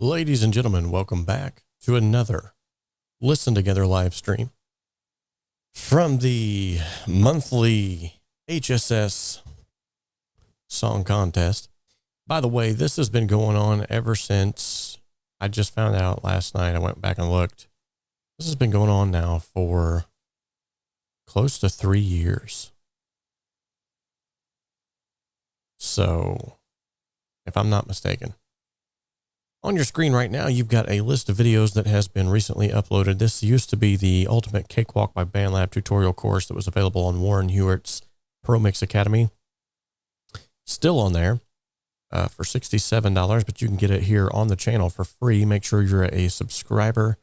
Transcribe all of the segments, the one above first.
Ladies and gentlemen, welcome back to another Listen Together live stream from the monthly HSS song contest. By the way, this has been going on ever since I just found out last night. I went back and looked. This has been going on now for close to 3 years. So, if I'm not mistaken. On your screen right now, you've got a list of videos that has been recently uploaded. This used to be the Ultimate Cakewalk by BandLab tutorial course that was available on Warren Hewitt's Promix Academy. Still on there for $67, but you can get it here on the channel for free. Make sure you're a subscriber.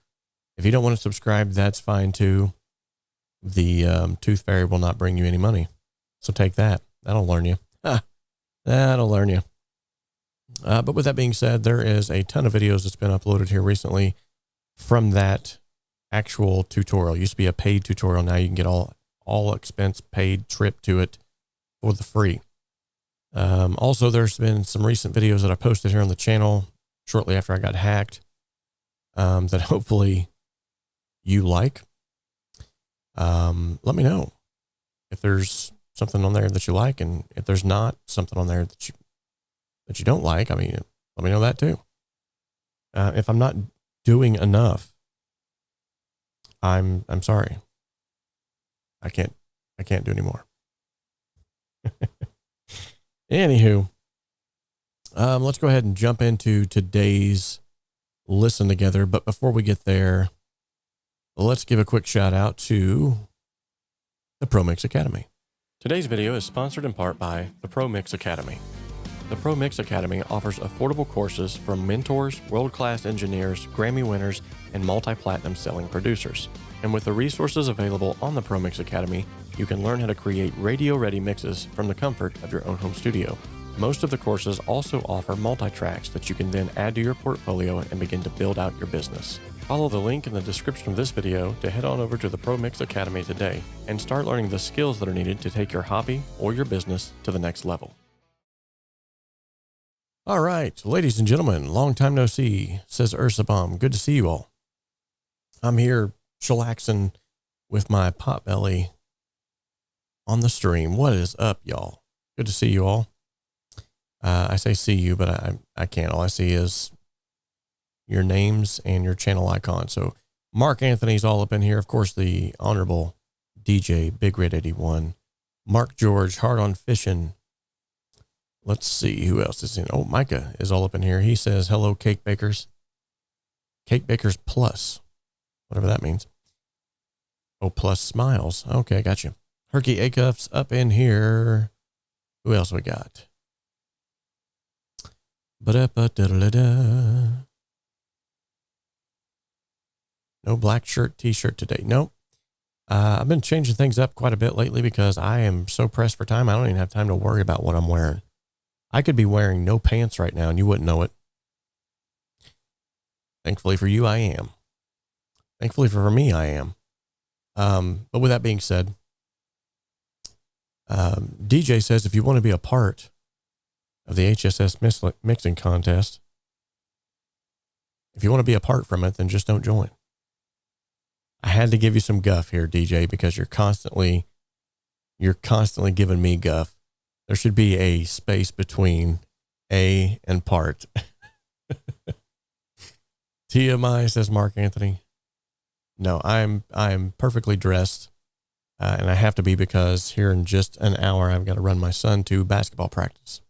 If you don't want to subscribe, that's fine too. The Tooth Fairy will not bring you any money. So take that. That'll learn you. That'll learn you. But with that being said, there is a ton of videos that's been uploaded here recently from that actual tutorial. It used to be a paid tutorial. Now you can get all expense paid trip to it for the free. Also, there's been some recent videos that I posted here on the channel shortly after I got hacked that hopefully you like. Let me know if there's something on there that you like, and if there's not something on there that you don't like, I mean, let me know that too. If I'm not doing enough, I'm sorry. I can't do anymore. Anywho, let's go ahead and jump into today's Listen Together. But before we get there, let's give a quick shout out to the Promix Academy. Today's video is sponsored in part by the Promix Academy. The Promix Academy offers affordable courses from mentors, world-class engineers, Grammy winners, and multi-platinum selling producers. And with the resources available on the Promix Academy, you can learn how to create radio-ready mixes from the comfort of your own home studio. Most of the courses also offer multi-tracks that you can then add to your portfolio and begin to build out your business. Follow the link in the description of this video to head on over to the Promix Academy today and start learning the skills that are needed to take your hobby or your business to the next level. All right, ladies and gentlemen, long time no see, says 𝗧𝗵𝗲. Good to see you all. I'm here chillaxing with my pot belly on the stream. What is up, y'all? Good to see you all. I say see you, but I can't. All I see is your names and your channel icon. So Mark Anthony's all up in here. Of course, the Honorable DJ Big Red 81. Mark George, Hard on Fishing. Let's see who else is in. Oh, Micah is all up in here. He says, hello, Cake Bakers. Cake Bakers Plus, whatever that means. Oh, plus smiles. Okay, got you. Herky Auff's up in here. Who else we got? Ba-da-ba-da-da-da. No black shirt, t-shirt today. Nope. I've been changing things up quite a bit lately because I am so pressed for time. I don't even have time to worry about what I'm wearing. I could be wearing no pants right now and you wouldn't know it. Thankfully for you, I am. Thankfully for me, I am. But with that being said, DJ says if you want to be a part of the HSS mixing contest, if you want to be a part from it, then just don't join. I had to give you some guff here, DJ, because you're constantly giving me guff. There should be a space between A and part. TMI, says Mark Anthony. No, I'm perfectly dressed, and I have to be because here in just an hour I've got to run my son to basketball practice,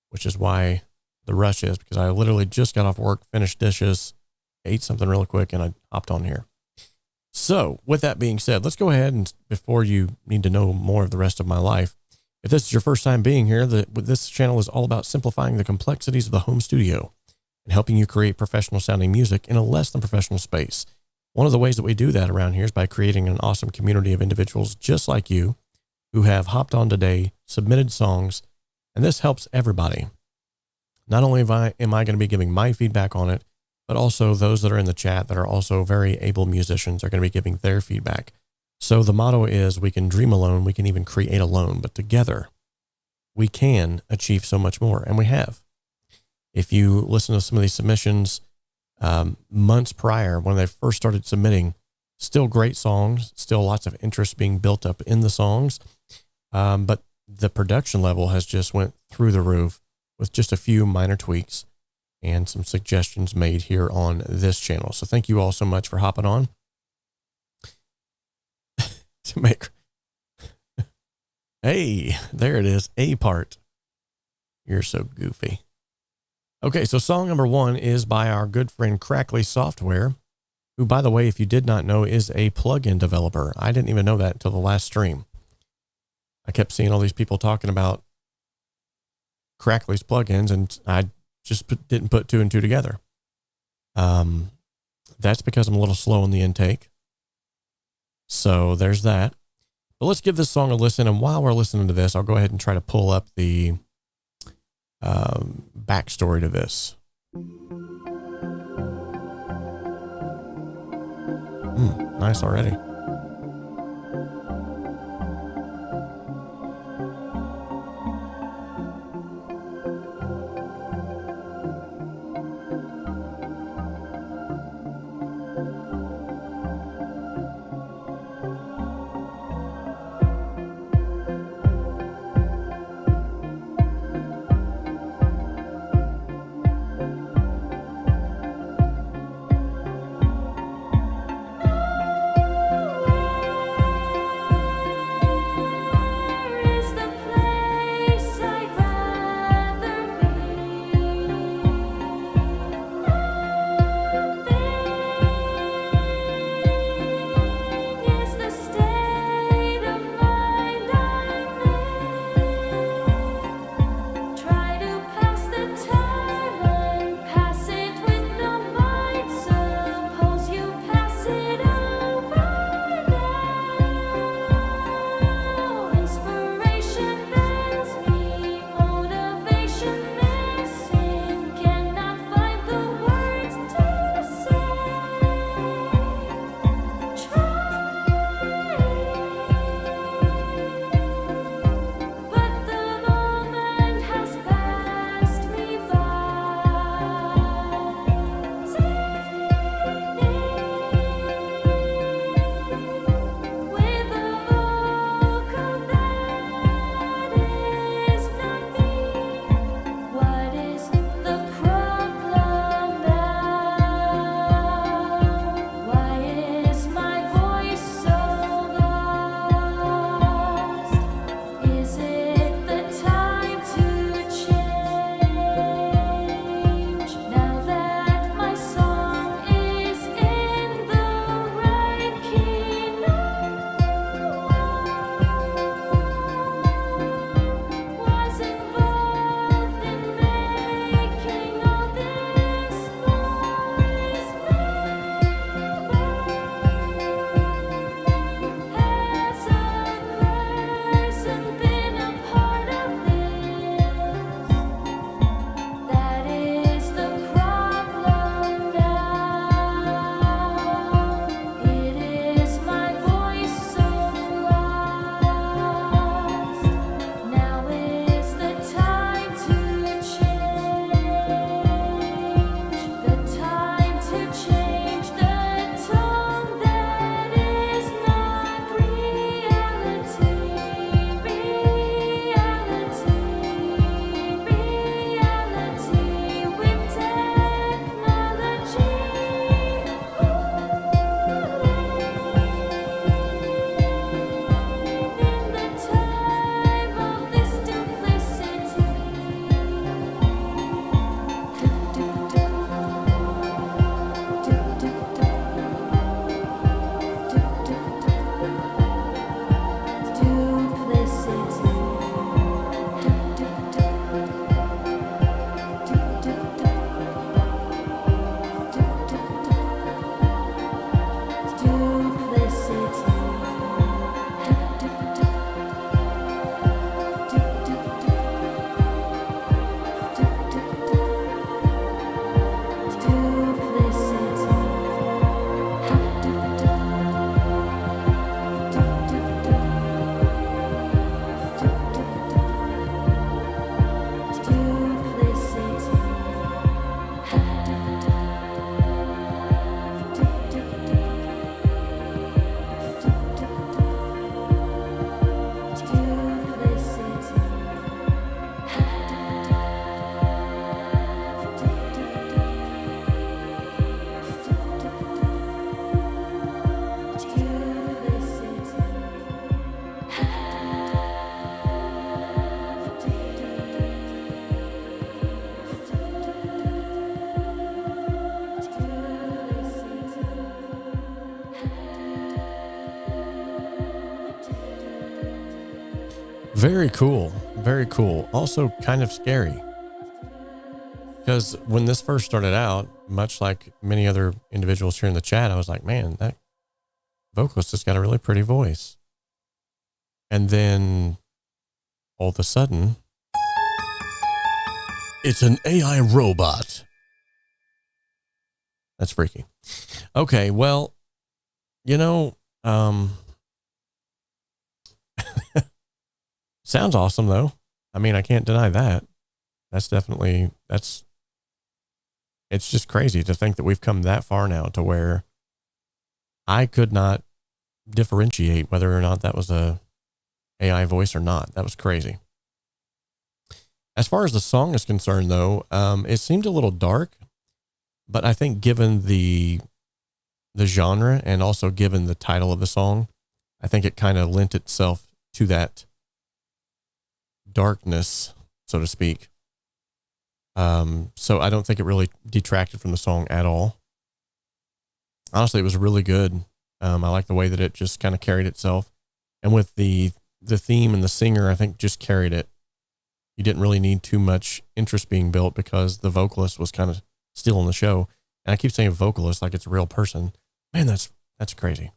which is why the rush is, because I literally just got off work, finished dishes, ate something real quick, and I hopped on here. So with that being said, let's go ahead and, before you need to know more of the rest of my life, if this is your first time being here, this channel is all about simplifying the complexities of the home studio and helping you create professional sounding music in a less than professional space. One of the ways that we do that around here is by creating an awesome community of individuals just like you who have hopped on today, submitted songs, and this helps everybody. Not only am I going to be giving my feedback on it, but also those that are in the chat that are also very able musicians are going to be giving their feedback. So the motto is, we can dream alone, we can even create alone, but together we can achieve so much more, and we have. If you listen to some of these submissions, months prior when they first started submitting. Still great songs, still lots of interest being built up in the songs. But the production level has just went through the roof with just a few minor tweaks and some suggestions made here on this channel. So thank you all so much for hopping on to make. Hey, there it is. A part. You're so goofy. Okay, so song number 1 is by our good friend Crackly Software, who, by the way, if you did not know, is a plugin developer. I didn't even know that until the last stream. I kept seeing all these people talking about Crackly's plugins, and I just didn't put 2 and 2 together. That's because I'm a little slow in the intake. So there's that. But let's give this song a listen, and while we're listening to this, I'll go ahead and try to pull up the backstory to this. Nice already. Very cool. Very cool. Also kind of scary. Because when this first started out, much like many other individuals here in the chat, I was like, man, that vocalist has got a really pretty voice. And then all of a sudden, it's an AI robot. That's freaky. Okay, well, you know, sounds awesome though. I mean, I can't deny that. That's definitely, it's just crazy to think that we've come that far now to where I could not differentiate whether or not that was a AI voice or not. That was crazy. As far as the song is concerned though, it seemed a little dark, but I think given the genre and also given the title of the song, I think it kind of lent itself to that darkness, so to speak. So I don't think it really detracted from the song at all. Honestly, it was really good. I like the way that it just kind of carried itself. And with the theme and the singer, I think just carried it. You didn't really need too much interest being built because the vocalist was kind of still in the show. And I keep saying vocalist like it's a real person. Man, that's crazy.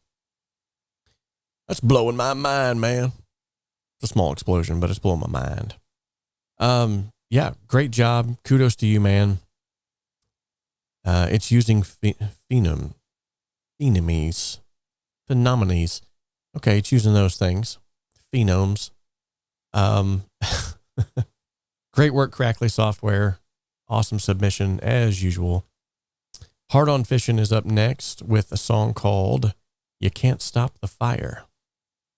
That's blowing my mind, man. It's a small explosion, but it's blowing my mind. Yeah, great job. Kudos to you, man. It's using phenomies. Okay, it's using those things. Phenomes. Great work, Crackly Software. Awesome submission, as usual. Hard on Fishing is up next with a song called You Can't Stop the Fire.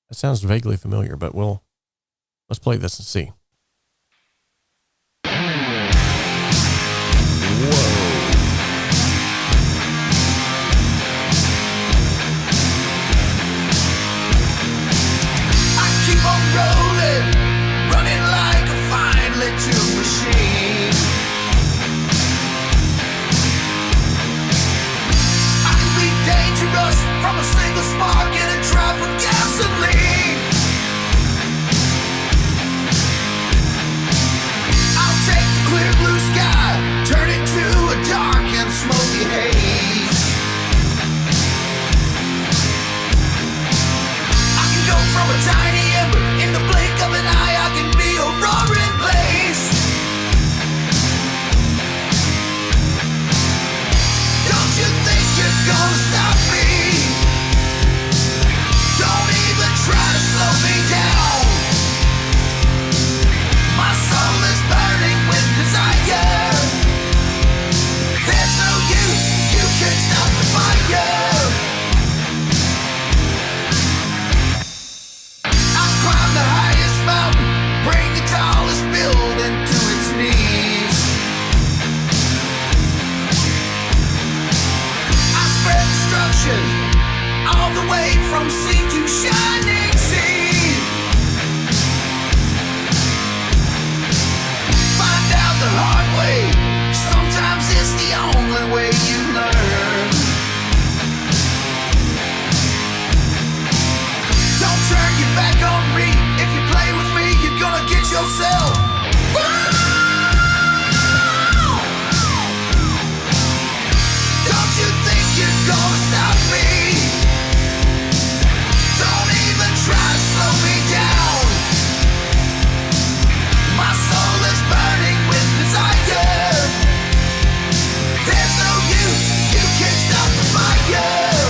That sounds vaguely familiar, but let's play this and see. Whoa. I keep on rolling, running like a finely tuned machine. I can be dangerous from a single spark in a drop of gasoline. I'll take the clear blue sky, turn it to a dark and smoky haze. I can go from a tiny ember, in the blink of an eye I can be a roaring blaze. Don't you think you're gonna stop me? Don't even try to slow me down. My soul is burning with desire. There's no use, you can't stop the fire. I'll climb the highest mountain, bring the tallest building to its knees. I spread destruction all the way from sea to shining sea. Find out the hard way, sometimes it's the only way you learn. Don't turn your back on me, if you play with me you're gonna get yourself. Don't you think you're gonna stop me? Don't even try to slow me down. My soul is burning with desire. There's no use, you can't stop the fire.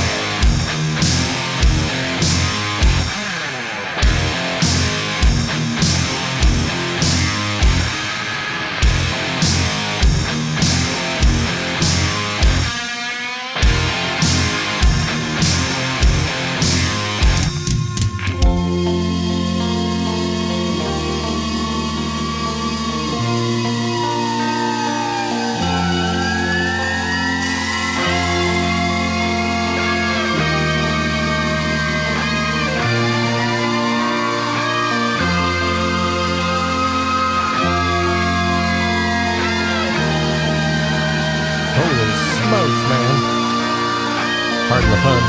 Holy smokes, man. Pardon the pun.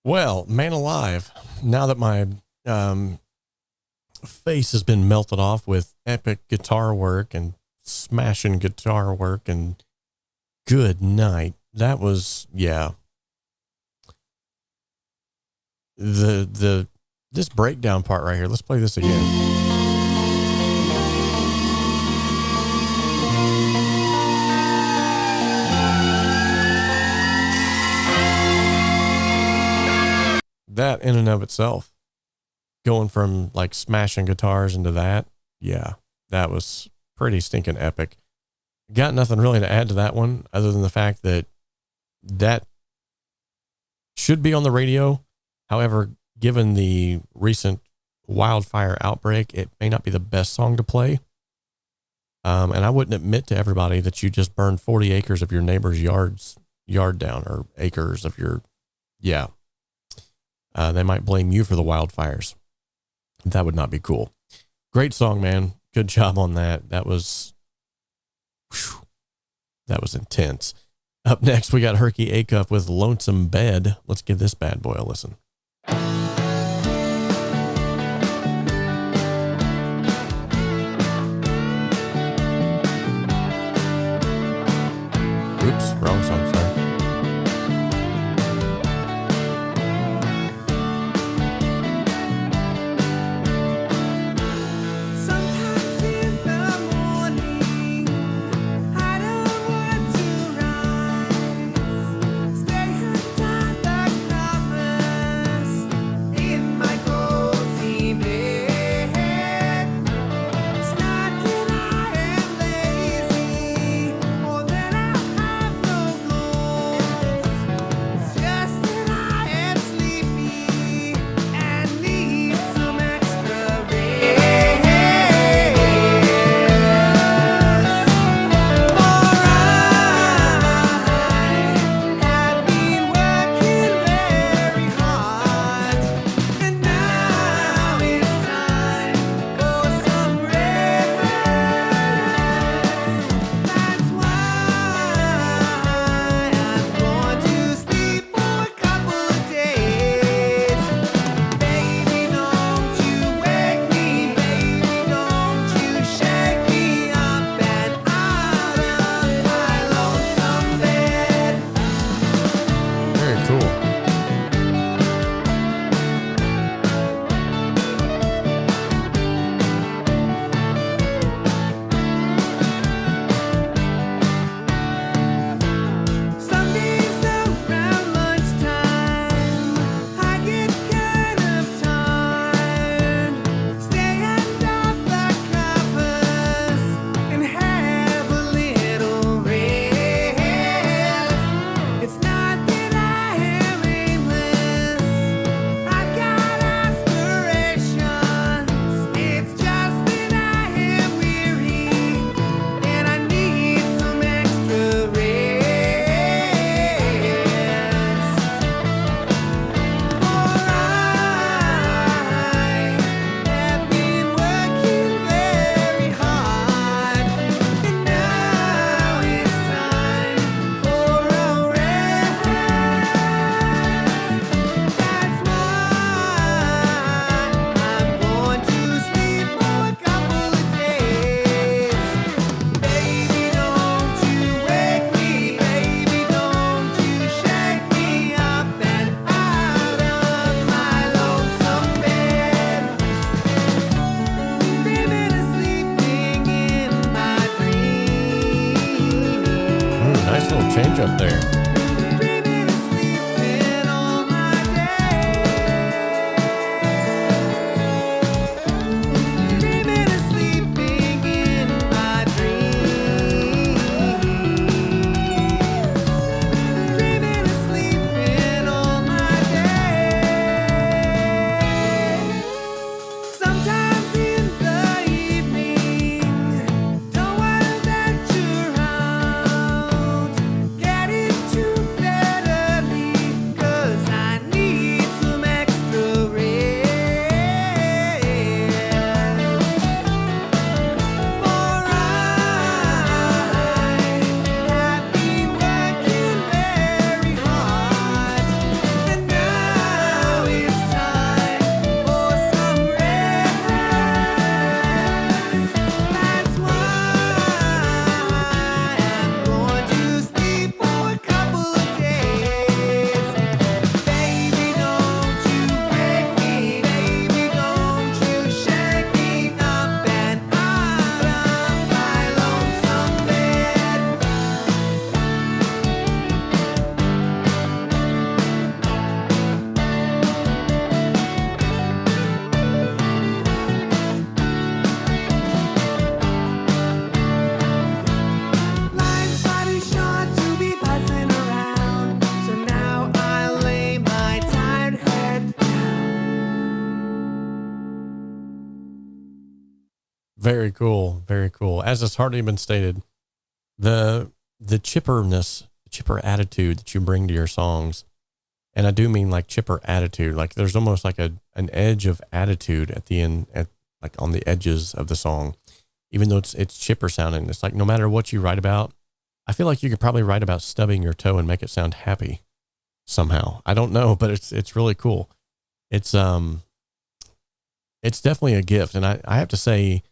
Well, man alive, now that my face has been melted off with epic guitar work and smashing guitar work, and good night. That was, yeah. This breakdown part right here, let's play this again. That in and of itself, going from like smashing guitars into that, yeah, that was pretty stinking epic. Got nothing really to add to that one other than the fact that that should be on the radio. However, given the recent wildfire outbreak, it may not be the best song to play. And I wouldn't admit to everybody that you just burned 40 acres of your neighbor's yard down, or acres of your, yeah. They might blame you for the wildfires. That would not be cool. Great song, man. Good job on that. That was intense. Up next, we got Herky Auff with Lonesome Bed. Let's give this bad boy a listen. Oops, wrong song, sorry. Change up there. Get it Very cool. Very cool. As has already been stated, the chipperness, chipper attitude that you bring to your songs, and I do mean like chipper attitude, like there's almost like an edge of attitude at the end, like on the edges of the song, even though it's chipper sounding. It's like no matter what you write about, I feel like you could probably write about stubbing your toe and make it sound happy somehow. I don't know, but it's really cool. It's definitely a gift. And I have to say,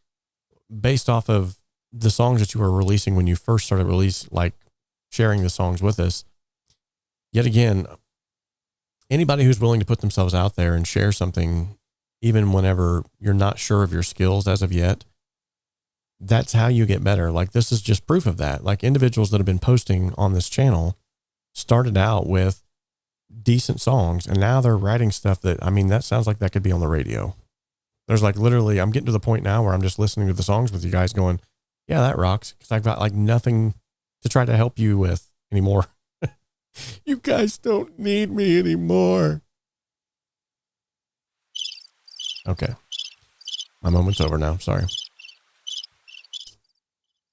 based off of the songs that you were releasing when you first started sharing the songs with us, yet again, anybody who's willing to put themselves out there and share something, even whenever you're not sure of your skills as of yet, that's how you get better. Like this is just proof of that. Like individuals that have been posting on this channel started out with decent songs and now they're writing stuff that, I mean, that sounds like that could be on the radio. There's like literally, I'm getting to the point now where I'm just listening to the songs with you guys going, yeah, that rocks. Cause I've got like nothing to try to help you with anymore. You guys don't need me anymore. Okay. My moment's over now. Sorry.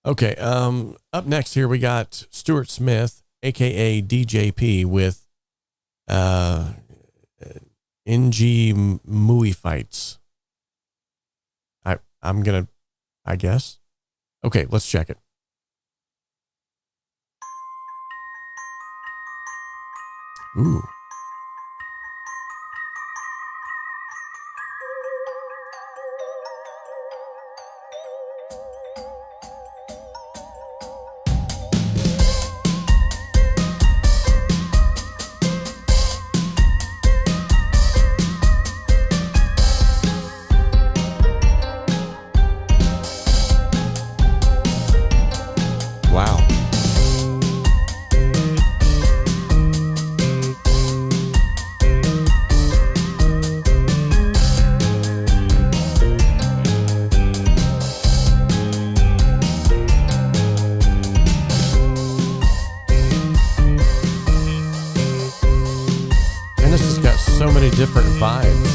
Okay. Up next here, we got 𝗬𝗏, aka DJP with, 𝗏𝗵𝗀𝗀𝗀 fights. I'm going to, I guess. Okay. Let's check it. Ooh. Wow. And this has got so many different vibes.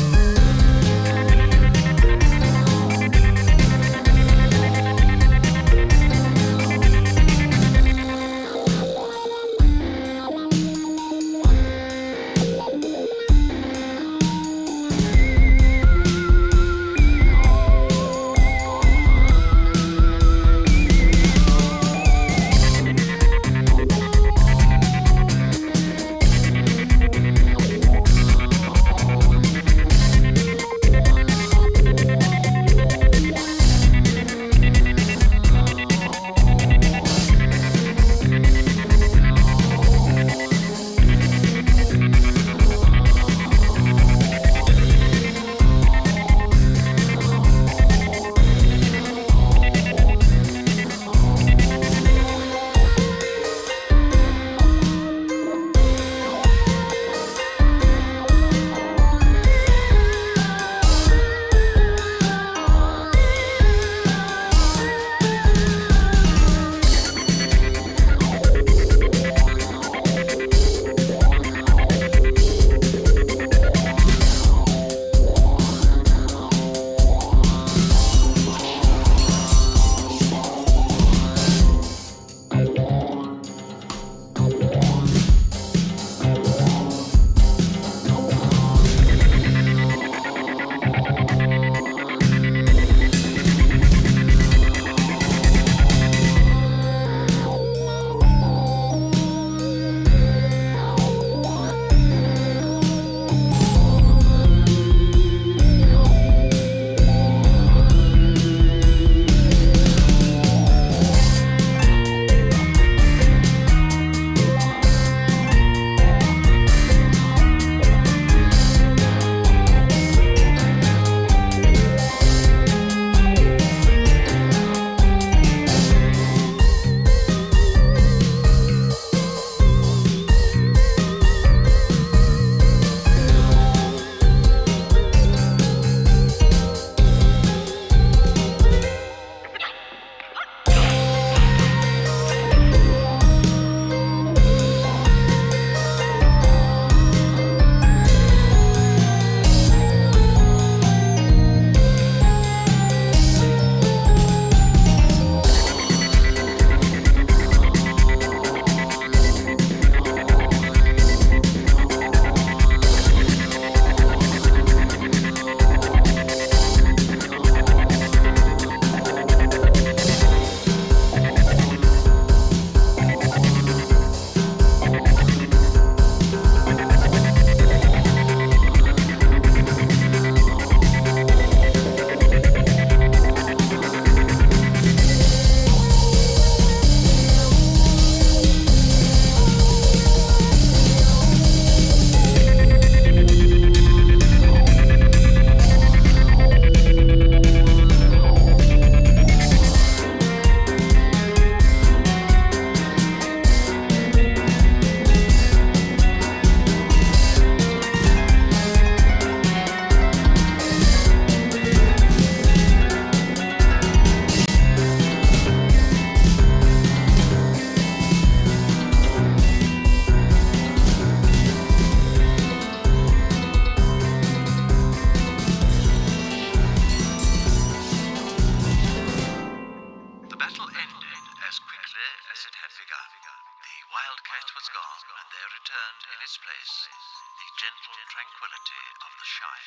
his place, the gentle tranquility of the shy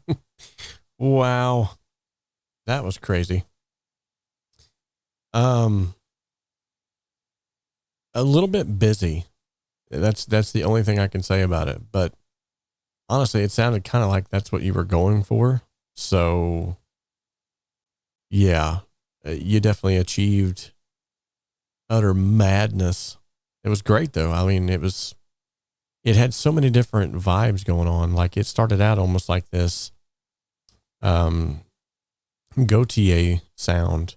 maiden. Wow. That was crazy. A little bit busy. That's the only thing I can say about it. But honestly, it sounded kind of like that's what you were going for. So yeah, you definitely achieved utter madness. It was great though. I mean, it had so many different vibes going on. Like it started out almost like this, Gautier sound,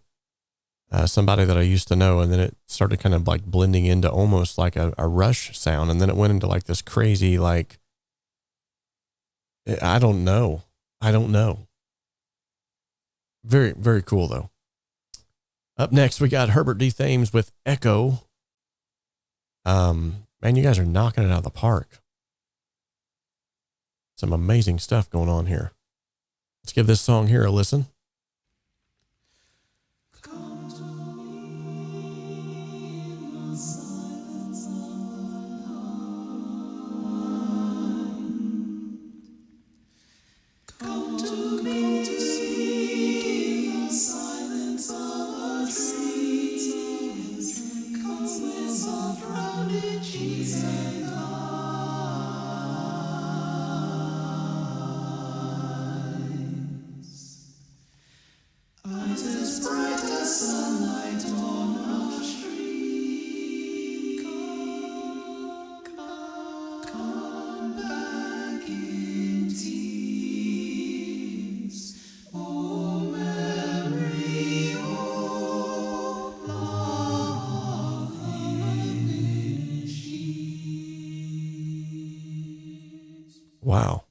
somebody that I used to know. And then it started kind of like blending into almost like a Rush sound. And then it went into like this crazy, like, I don't know. Very, very cool though. Up next, we got Herbert Dthames with Echo. Man, you guys are knocking it out of the park. Some amazing stuff going on here. Let's give this song here a listen. Wow.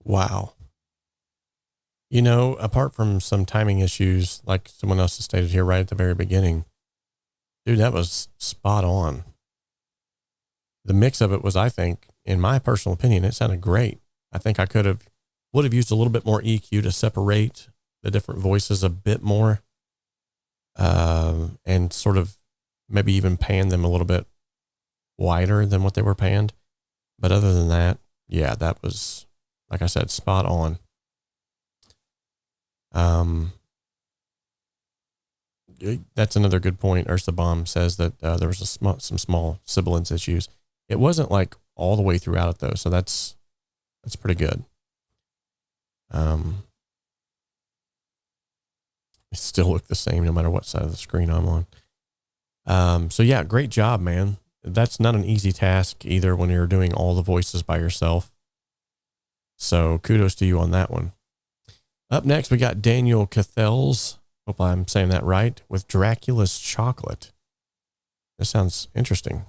Wow. You know, apart from some timing issues, like someone else has stated here right at the very beginning, dude, that was spot on. The mix of it was, I think, in my personal opinion, it sounded great. I think I could have Would have used a little bit more EQ to separate the different voices a bit more, and sort of maybe even pan them a little bit wider than what they were panned. But other than that, yeah, that was, like I said, spot on. That's another good point. 𝗧𝗵𝗲 says that there was some small sibilance issues. It wasn't like all the way throughout it though, so that's pretty good. It still look the same no matter what side of the screen I'm on. So yeah, great job, man. That's not an easy task either when you're doing all the voices by yourself. So kudos to you on that one. Up next, we got Daniel Cathels. Hope I'm saying that right, with Dracula's Chocolate. This sounds interesting.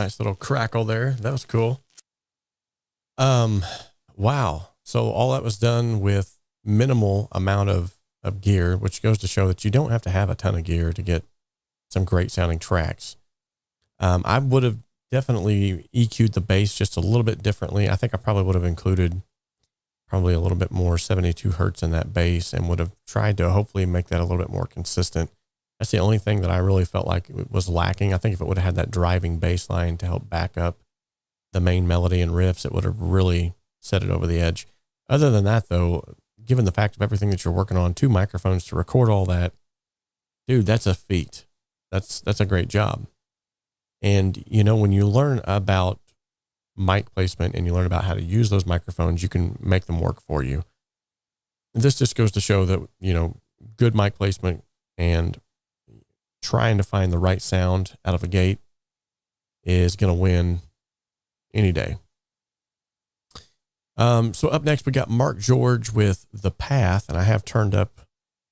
Nice little crackle there. That was cool. Wow. So all that was done with minimal amount of gear, which goes to show that you don't have to have a ton of gear to get some great sounding tracks. I would have definitely EQ'd the bass just a little bit differently. I think I probably would have included probably a little bit more 72 hertz in that bass and would have tried to hopefully make that a little bit more consistent. That's the only thing that I really felt like it was lacking. I think if it would have had that driving bass line to help back up the main melody and riffs, it would have really set it over the edge. Other than that, though, given the fact of everything that you're working on, 2 microphones to record all that, dude, that's a feat. That's a great job. And, you know, when you learn about mic placement and you learn about how to use those microphones, you can make them work for you. This just goes to show that, you know, good mic placement and trying to find the right sound out of a gate is going to win any day. So up next, we got Mark George with The Path, and I have turned up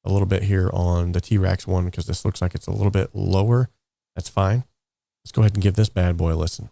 a little bit here on the T-Rex one because this looks like it's a little bit lower. That's fine. Let's go ahead and give this bad boy a listen.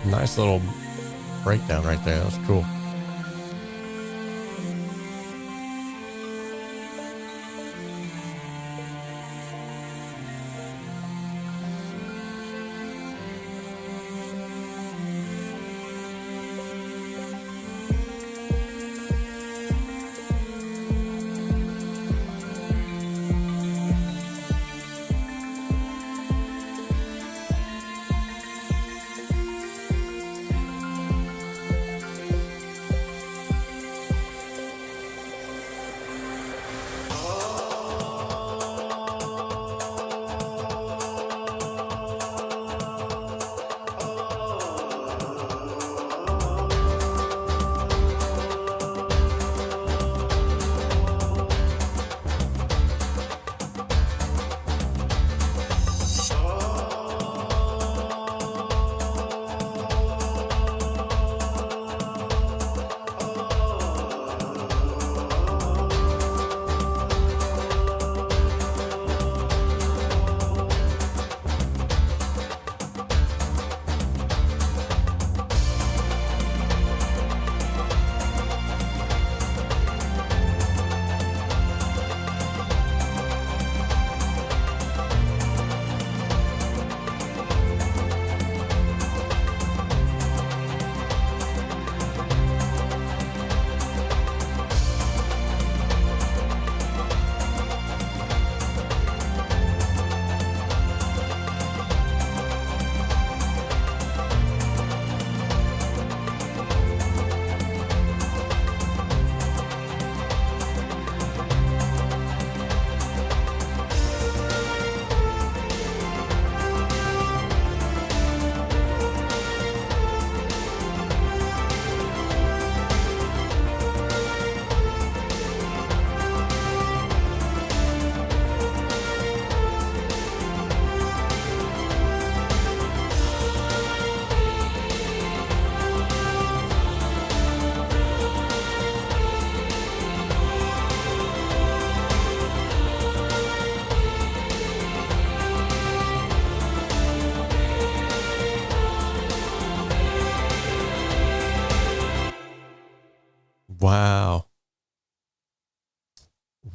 Nice little breakdown right there. That was cool.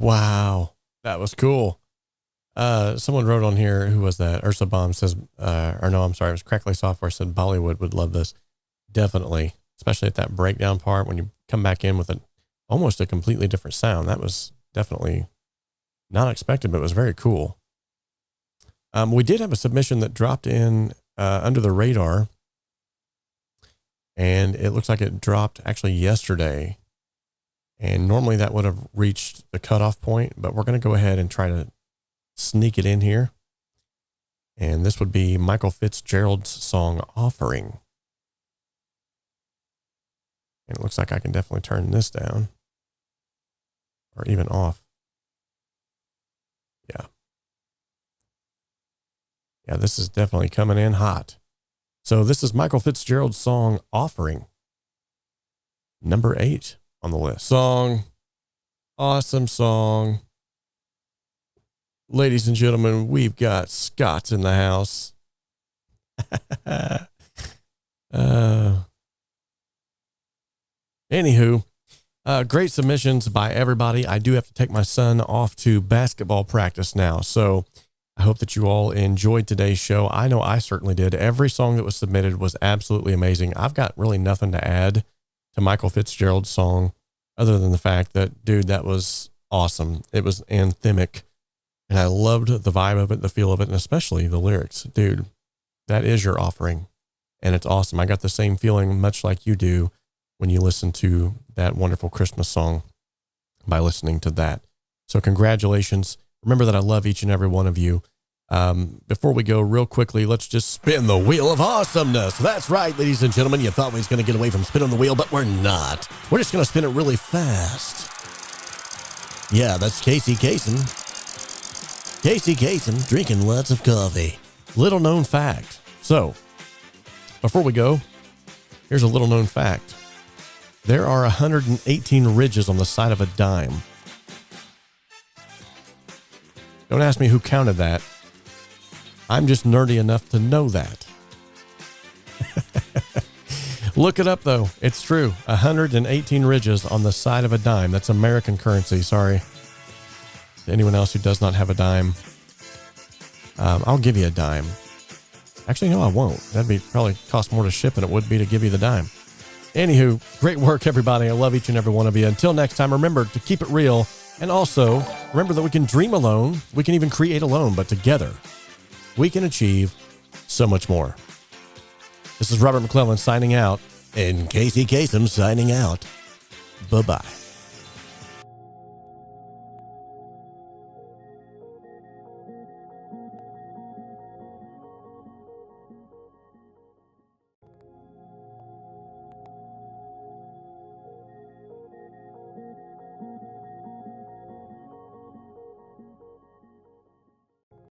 Wow. That was cool. Someone wrote on here, who was that? 𝗧𝗵𝗲 says, or no, I'm sorry, it was Crackly Software said Bollywood would love this. Definitely. Especially at that breakdown part when you come back in with almost a completely different sound. That was definitely not expected, but it was very cool. We did have a submission that dropped in under the radar, and it looks like it dropped actually yesterday. And normally that would have reached the cutoff point, but we're going to go ahead and try to sneak it in here. And this would be Michael Fitzgerald's song Offering. And it looks like I can definitely turn this down or even off. Yeah. Yeah, this is definitely coming in hot. So this is Michael Fitzgerald's song Offering, number 8 on the list. Song, awesome song. Ladies and gentlemen, we've got Scott in the house. Anywho, great submissions by everybody. I do have to take my son off to basketball practice now, so I hope that you all enjoyed today's show. I know I certainly did. Every song that was submitted was absolutely amazing. I've got really nothing to add to Michael Fitzgerald's song other than the fact that, dude, that was awesome. It was anthemic, and I loved the vibe of it, the feel of it, and especially the lyrics. Dude, that is your offering, and it's awesome. I got the same feeling, much like you do, when you listen to that wonderful Christmas song by listening to that. So congratulations. Remember that I love each and every one of you. Before we go, real quickly, let's just spin the wheel of awesomeness. That's right, ladies and gentlemen. You thought we was going to get away from spinning the wheel, but we're not. We're just going to spin it really fast. Yeah, that's 𝗧𝗵𝗲 𝗧𝗵𝗲 drinking lots of coffee. Little known fact. So, before we go, here's a little known fact. There are 118 ridges on the side of a dime. Don't ask me who counted that. I'm just nerdy enough to know that. Look it up, though. It's true. 118 ridges on the side of a dime. That's American currency. Sorry to anyone else who does not have a dime. I'll give you a dime. Actually, no, I won't. That'd be probably cost more to ship than it would be to give you the dime. Anywho, great work, everybody. I love each and every one of you. Until next time, remember to keep it real. And also, remember that we can dream alone. We can even create alone. But together, we can achieve so much more. This is Robert McClellan signing out. And 𝗧𝗵𝗲 signing out. Bye-bye.